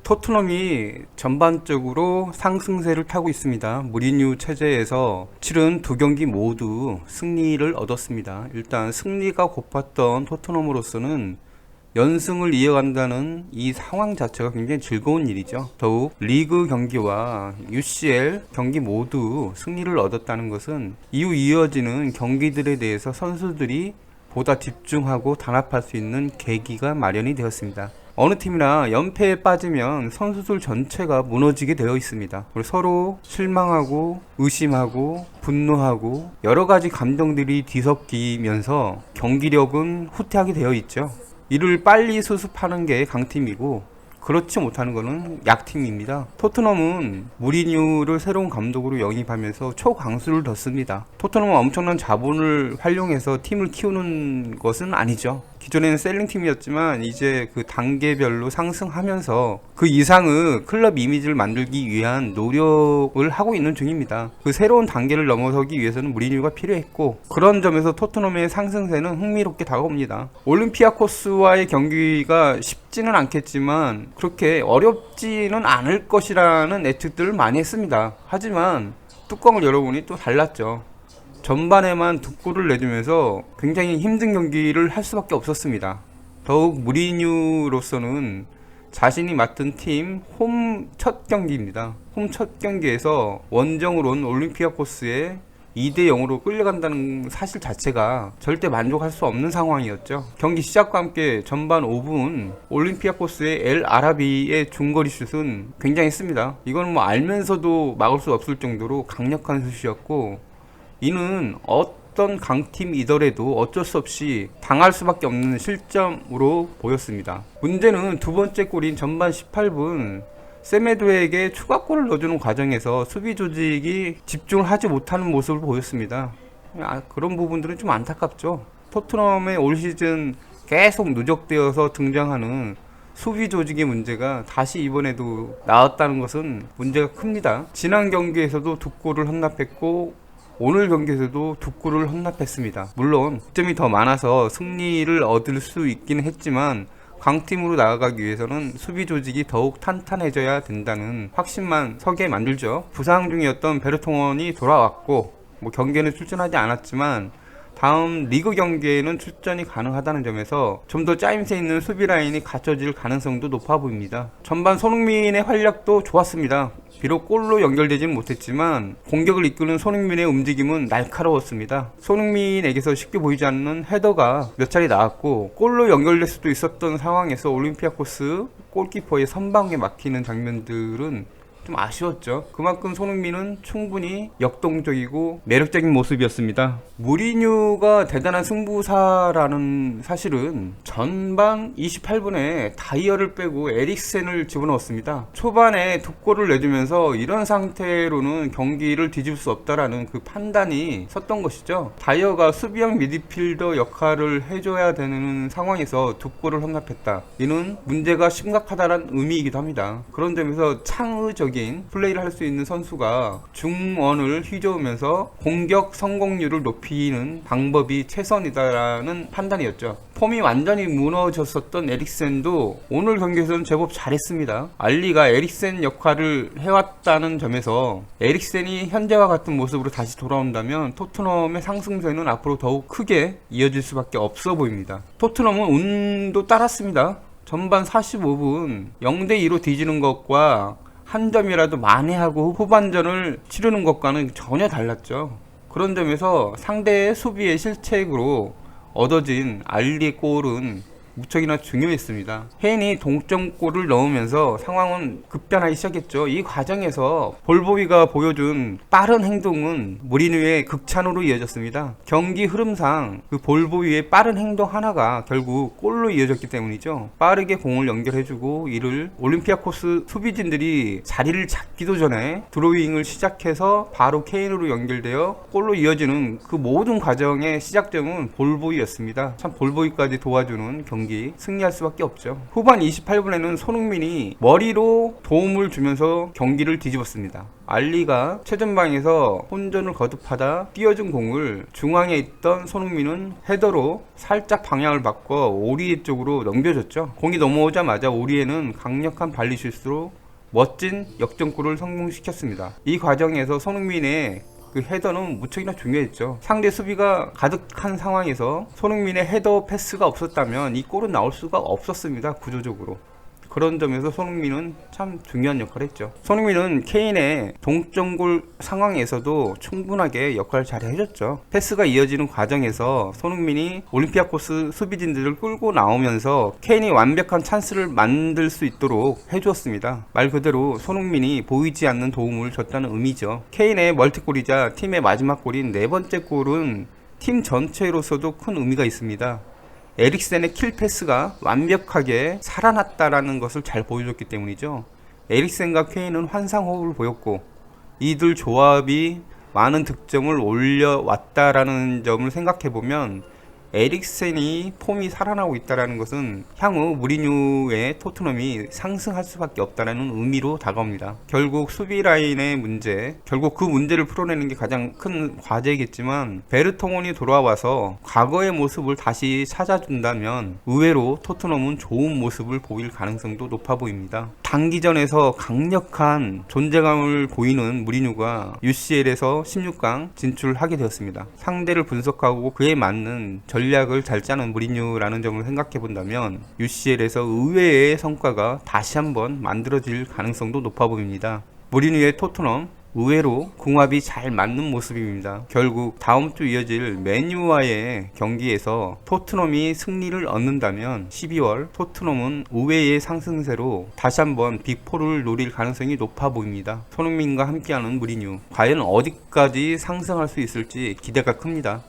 토트넘이 전반적으로 상승세를 타고 있습니다. 무리뉴 체제에서 치른 두 경기 모두 승리를 얻었습니다. 일단 승리가 고팠던 토트넘으로서는 연승을 이어간다는 이 상황 자체가 굉장히 즐거운 일이죠. 더욱 리그 경기와 UCL 경기 모두 승리를 얻었다는 것은 이후 이어지는 경기들에 대해서 선수들이 보다 집중하고 단합할 수 있는 계기가 마련이 되었습니다. 어느 팀이나 연패에 빠지면 선수들 전체가 무너지게 되어 있습니다. 그리고 서로 실망하고 의심하고 분노하고 여러 가지 감정들이 뒤섞이면서 경기력은 후퇴하게 되어 있죠. 이를 빨리 수습하는 게 강팀이고 그렇지 못하는 것은 약팀입니다. 토트넘은 무리뉴를 새로운 감독으로 영입하면서 초강수를 뒀습니다. 토트넘은 엄청난 자본을 활용해서 팀을 키우는 것은 아니죠. 기존에는 셀링팀이었지만 이제 그 단계별로 상승하면서 그 이상의 클럽 이미지를 만들기 위한 노력을 하고 있는 중입니다. 그 새로운 단계를 넘어서기 위해서는 무리뉴가 필요했고 그런 점에서 토트넘의 상승세는 흥미롭게 다가옵니다. 올림피아코스와의 경기가 쉽지는 않겠지만 그렇게 어렵지는 않을 것이라는 예측들을 많이 했습니다. 하지만 뚜껑을 열어보니 또 달랐죠. 전반에만 두 골을 내주면서 굉장히 힘든 경기를 할 수밖에 없었습니다. 더욱 무리뉴로서는 자신이 맡은 팀 홈 첫 경기입니다. 홈 첫 경기에서 원정으로 온 올림피아코스에 2대 0으로 끌려간다는 사실 자체가 절대 만족할 수 없는 상황이었죠. 경기 시작과 함께 전반 5분 올림피아코스의 엘 아라비의 중거리 슛은 굉장했습니다. 이건 뭐 알면서도 막을 수 없을 정도로 강력한 슛이었고 이는 어떤 강팀이더라도 어쩔 수 없이 당할 수밖에 없는 실점으로 보였습니다. 문제는 두 번째 골인 전반 18분 세메도에게 추가골을 넣어주는 과정에서 수비 조직이 집중을 하지 못하는 모습을 보였습니다. 그런 부분들은 좀 안타깝죠. 토트넘의 올 시즌 계속 누적되어서 등장하는 수비 조직의 문제가 다시 이번에도 나왔다는 것은 문제가 큽니다. 지난 경기에서도 두 골을 헌납했고 오늘 경기에서도 두 골을 헌납했습니다. 물론 득점이 더 많아서 승리를 얻을 수 있긴 했지만 강팀으로 나아가기 위해서는 수비 조직이 더욱 탄탄해져야 된다는 확신만 서게 만들죠. 부상 중이었던 베르통원이 돌아왔고 경기에는 출전하지 않았지만 다음 리그 경기에는 출전이 가능하다는 점에서 좀 더 짜임새 있는 수비 라인이 갖춰질 가능성도 높아 보입니다. 전반 손흥민의 활약도 좋았습니다. 비록 골로 연결되지는 못했지만 공격을 이끄는 손흥민의 움직임은 날카로웠습니다. 손흥민에게서 쉽게 보이지 않는 헤더가 몇 차례 나왔고 골로 연결될 수도 있었던 상황에서 올림피아코스 골키퍼의 선방에 막히는 장면들은 좀 아쉬웠죠. 그만큼 손흥민은 충분히 역동적이고 매력적인 모습이었습니다. 무리뉴가 대단한 승부사라는 사실은 전반 28분에 다이어를 빼고 에릭센을 집어넣었습니다. 초반에 두 골을 내주면서 이런 상태로는 경기를 뒤집을 수 없다라는 그 판단이 섰던 것이죠. 다이어가 수비형 미드필더 역할을 해줘야 되는 상황에서 두 골을 헌납했다. 이는 문제가 심각하다는 의미이기도 합니다. 그런 점에서 창의적인 플레이를 할 수 있는 선수가 중원을 휘저으면서 공격 성공률을 높이는 방법이 최선이다라는 판단이었죠. 폼이 완전히 무너졌었던 에릭센도 오늘 경기에서는 제법 잘했습니다. 알리가 에릭센 역할을 해왔다는 점에서 에릭센이 현재와 같은 모습으로 다시 돌아온다면 토트넘의 상승세는 앞으로 더욱 크게 이어질 수밖에 없어 보입니다. 토트넘은 운도 따랐습니다. 전반 45분 0대2로 뒤지는 것과 한 점이라도 만회하고 후반전을 치르는 것과는 전혀 달랐죠. 그런 점에서 상대의 수비의 실책으로 얻어진 알리의 골은 무척이나 중요했습니다. 헤인이 동점골을 넣으면서 상황은 급변하기 시작했죠. 이 과정에서 볼보위가 보여준 빠른 행동은 무리뉴의 극찬으로 이어졌습니다. 경기 흐름상 그 볼보위의 빠른 행동 하나가 결국 골로 이어졌기 때문이죠. 빠르게 공을 연결해주고 이를 올림피아코스 수비진들이 자리를 잡기도 전에 드로잉을 시작해서 바로 케인으로 연결되어 골로 이어지는 그 모든 과정의 시작점은 볼보위였습니다. 참 볼보위까지 도와주는 경기 경기 승리할 수밖에 없죠. 후반 28분에는 손흥민이 머리로 도움을 주면서 경기를 뒤집었습니다. 알리가 최전방에서 혼전을 거듭하다 띄워준 공을 중앙에 있던 손흥민은 헤더로 살짝 방향을 바꿔 오리에 쪽으로 넘겨줬죠. 공이 넘어오자마자 오리에는 강력한 발리 슛으로 멋진 역전골을 성공시켰습니다. 이 과정에서 손흥민의 그 헤더는 무척이나 중요했죠. 상대 수비가 가득한 상황에서 손흥민의 헤더 패스가 없었다면 이 골은 나올 수가 없었습니다. 구조적으로. 그런 점에서 손흥민은 참 중요한 역할을 했죠. 손흥민은 케인의 동점골 상황에서도 충분하게 역할을 잘 해줬죠. 패스가 이어지는 과정에서 손흥민이 올림피아코스 수비진들을 끌고 나오면서 케인이 완벽한 찬스를 만들 수 있도록 해주었습니다. 말 그대로 손흥민이 보이지 않는 도움을 줬다는 의미죠. 케인의 멀티골이자 팀의 마지막 골인 네 번째 골은 팀 전체로서도 큰 의미가 있습니다. 에릭센의 킬패스가 완벽하게 살아났다라는 것을 잘 보여줬기 때문이죠. 에릭센과 케인은 환상호흡을 보였고 이들 조합이 많은 득점을 올려왔다라는 점을 생각해보면 에릭센이 폼이 살아나고 있다는 것은 향후 무리뉴의 토트넘이 상승할 수밖에 없다는 의미로 다가옵니다. 결국 수비 라인의 문제, 결국 그 문제를 풀어내는 게 가장 큰 과제이겠지만 베르통원이 돌아와서 과거의 모습을 다시 찾아준다면 의외로 토트넘은 좋은 모습을 보일 가능성도 높아 보입니다. 단기전에서 강력한 존재감을 보이는 무리뉴가 UCL에서 16강 진출하게 되었습니다. 상대를 분석하고 그에 맞는 전략을 잘 짜는 무리뉴라는 점을 생각해 본다면 UCL에서 의외의 성과가 다시 한번 만들어질 가능성도 높아 보입니다. 무리뉴의 토트넘 의외로 궁합이 잘 맞는 모습입니다. 결국 다음 주 이어질 맨유와의 경기에서 토트넘이 승리를 얻는다면 12월 토트넘은 의외의 상승세로 다시 한번 빅4를 노릴 가능성이 높아 보입니다. 손흥민과 함께하는 무리뉴 과연 어디까지 상승할 수 있을지 기대가 큽니다.